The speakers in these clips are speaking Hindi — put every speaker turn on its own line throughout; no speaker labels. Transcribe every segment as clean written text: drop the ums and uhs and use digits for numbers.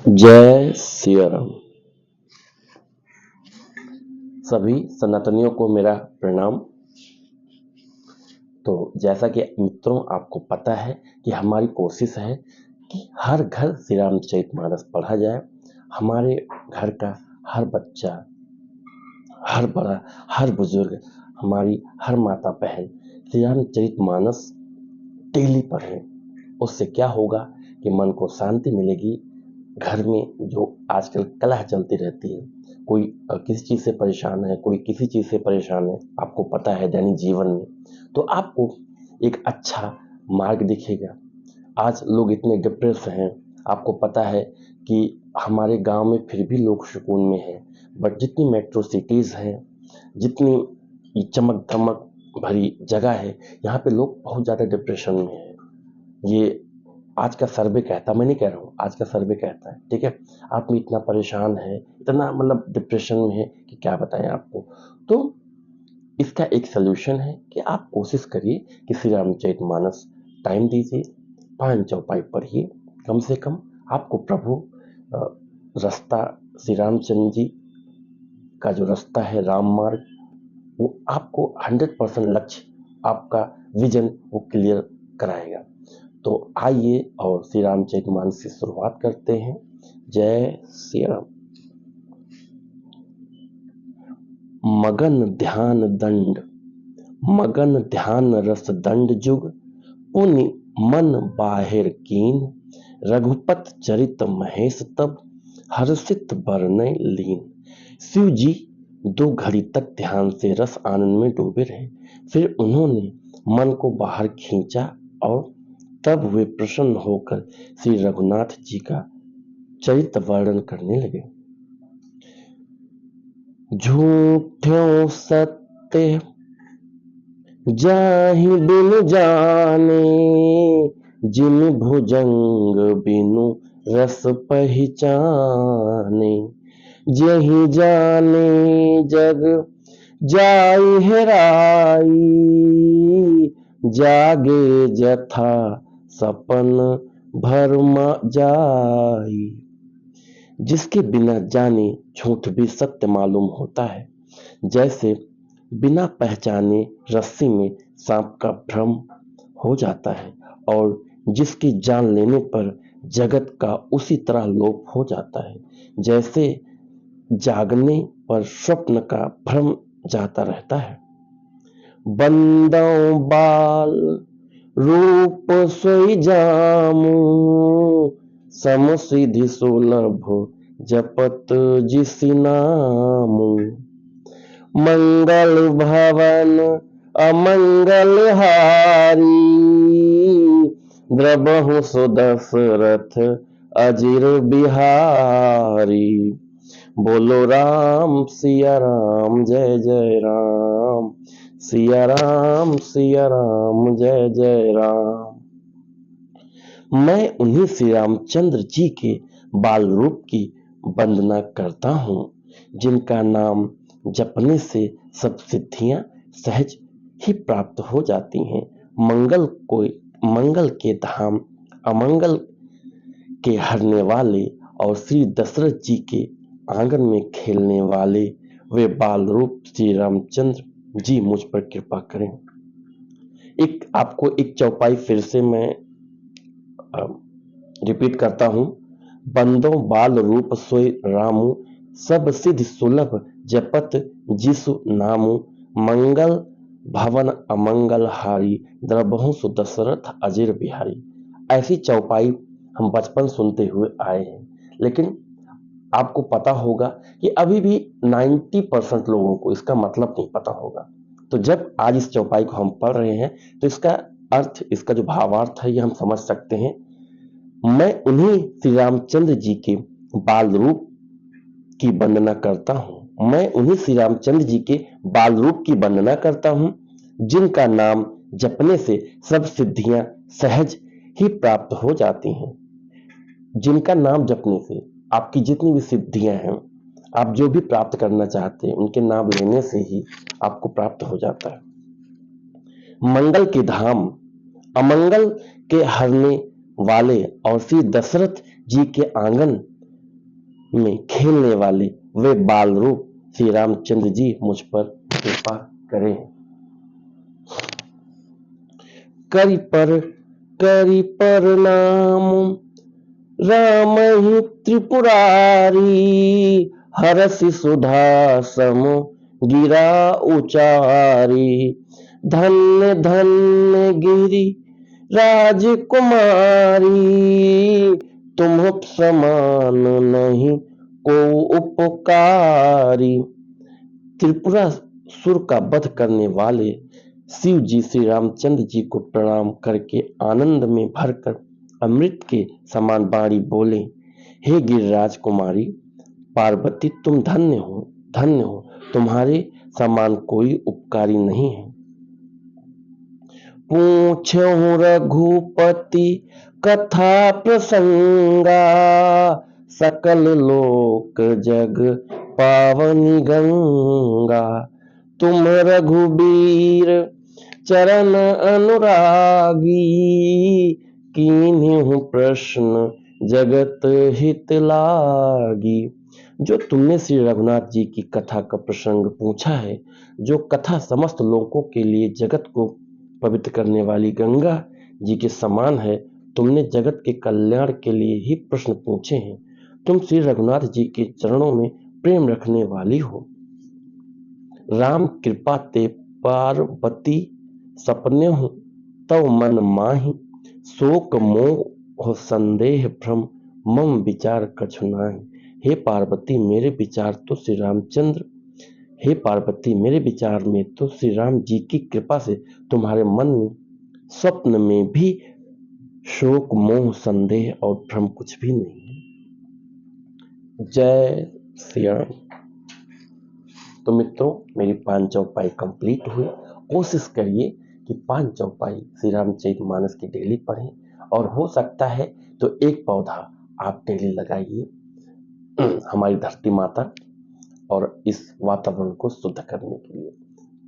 जय सिया राम। सभी सनातनियों को मेरा प्रणाम। तो जैसा कि मित्रों आपको पता है कि हमारी कोशिश है कि हर घर श्री रामचरितमानस पढ़ा जाए। हमारे घर का हर बच्चा, हर बड़ा, हर बुजुर्ग, हमारी हर माता बहन श्री रामचरितमानस डेली पढ़ें। उससे क्या होगा कि मन को शांति मिलेगी। घर में जो आजकल कलह चलती रहती है, कोई किसी चीज से परेशान है, कोई किसी चीज से परेशान है, आपको पता है दैनिक जीवन में, तो आपको एक अच्छा मार्ग दिखेगा। आज लोग इतने डिप्रेस हैं, आपको पता है कि हमारे गांव में फिर भी लोग सुकून में हैं, बट जितनी मेट्रो सिटीज हैं, जितनी चमक धमक भरी जगह है, यहाँ पे लोग बहुत ज़्यादा डिप्रेशन में हैं। ये आज का सर्वे कहता, मैं नहीं कह रहा हूँ, आज का सर्वे कहता है, ठीक है। आप में इतना परेशान है, इतना मतलब डिप्रेशन में है कि क्या बताएं आपको। तो इसका एक सलूशन है कि आप कोशिश करिए कि श्री रामचरितमानस टाइम दीजिए, 5 चौपाई पढ़िए। कम से कम आपको प्रभु रास्ता, श्री रामचंद्र जी का जो रास्ता है, राम मार्ग, वो आपको 100% लक्ष्य, आपका विजन वो क्लियर कराएगा। तो आइए और श्री रामचरितमानस से शुरुआत करते हैं। जय श्री राम। मगन ध्यान रस दंड जुग, पुनि मन बाहिर कीन, रघुपत चरित महेश तब, हर्षित बरनय लीन। शिव जी 2 घड़ी तक ध्यान से रस आनंद में डूबे रहे। फिर उन्होंने मन को बाहर खींचा और तब वे प्रसन्न होकर श्री रघुनाथ जी का चरित्र वर्णन करने लगे। झूठों सत्य जाहि बिनु जाने, जिन भुजंग बिनु रस पहचाने। जहि जाने जग जाई हेराई, जागे जथा सपन भरम जाई। जिसके बिना जाने झूठ भी सत्य मालूम होता है, जैसे बिना पहचाने रस्सी में सांप का भ्रम हो जाता है, और जिसकी जान लेने पर जगत का उसी तरह लोप हो जाता है, जैसे जागने पर स्वप्न का भ्रम जाता रहता है। बंदों बाल रूप सोई जामू, समसिधि सुलभ जपत जिसि नामु। मंगल भवन अमंगल हारी, द्रबहु सुदशरथ अजिर बिहारी। बोलो राम सिया राम, जय जय राम, सिया राम जय जय राम। मैं उन्हीं श्री रामचंद्र जी के बाल रूप की वंदना करता हूँ, जिनका नाम जपने से सब सिद्धियां सहज ही प्राप्त हो जाती हैं। मंगल के धाम, अमंगल के हरने वाले और श्री दशरथ जी के आंगन में खेलने वाले वे बाल रूप श्री रामचंद्र जी मुझ पर कृपा करें। आपको एक चौपाई फिर से मैं रिपीट करता हूं। बंदो बाल रूप सोई रामू, सब सिद्ध सुलभ जपत जिसु नामू। मंगल भवन अमंगल हारी, द्रबहु सुदशरथ अजिर बिहारी। ऐसी चौपाई हम बचपन सुनते हुए आए हैं, लेकिन आपको पता होगा कि अभी भी 90% लोगों को इसका मतलब नहीं पता होगा। तो जब आज इस चौपाई को हम पढ़ रहे हैं, तो इसका अर्थ, इसका जो भावार्थ है, ये हम समझ सकते हैं। मैं उन्हीं श्री रामचंद्र जी के बाल रूप की वंदना करता हूँ। मैं उन्हीं श्री रामचंद्र जी के बाल रूप की वंदना करता हूँ, जिनका नाम जपने से सब सिद्धियां सहज ही प्राप्त हो जाती हैं। जिनका नाम जपने से आपकी जितनी भी सिद्धियां हैं, आप जो भी प्राप्त करना चाहते हैं, उनके नाम लेने से ही आपको प्राप्त हो जाता है। मंगल के धाम, अमंगल के हरने वाले और श्री दशरथ जी के आंगन में खेलने वाले वे बाल रूप श्री रामचंद्र जी मुझ पर कृपा करें। करि पर नाम राम ही त्रिपुरारी, हरसि सुधा सम गिरा उचारी। धन्य धन्य गिरि राजकुमारी, तुम समान नहीं को उपकारी। त्रिपुरा सुर का वध करने वाले शिव जी श्री रामचंद्र जी को प्रणाम करके आनंद में भरकर अमृत के समान वाणी बोले, हे गिरिराज कुमारी पार्वती, तुम धन्य हो, धन्य हो, तुम्हारे समान कोई उपकारी नहीं है। पूछो रघुपति कथा प्रसंगा, सकल लोक जग पावनी गंगा। तुम रघुबीर चरण अनुरागी, कीन्हु प्रश्न जगत हित लागी। जो तुमने श्री रघुनाथ जी की कथा का प्रसंग पूछा है, जो कथा समस्त लोगों के लिए जगत को पवित्र करने वाली गंगा जी के समान है, तुमने जगत के कल्याण के लिए ही प्रश्न पूछे हैं। तुम श्री रघुनाथ जी के चरणों में प्रेम रखने वाली हो। राम कृपा ते पार्वती सपने हो, तव मन माही। शोक मोह संदेह भ्रम मम विचार कछु नाहि। हे पार्वती मेरे विचार तो श्री रामचंद्र, हे पार्वती मेरे विचार में तो श्री राम जी की कृपा से तुम्हारे मन में स्वप्न में भी शोक मोह संदेह और भ्रम कुछ भी नहीं है। जय श्री राम। तो मित्रों, मेरी 5 चौपाई कंप्लीट हुई। कोशिश करिए कि 5 चौपाई श्री रामचरितमानस की डेली पढ़ें, और हो सकता है तो एक पौधा आप डेली लगाइए हमारी धरती माता और इस वातावरण को शुद्ध करने के लिए।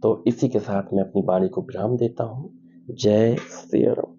तो इसी के साथ मैं अपनी वाणी को विराम देता हूँ। जय श्री राम।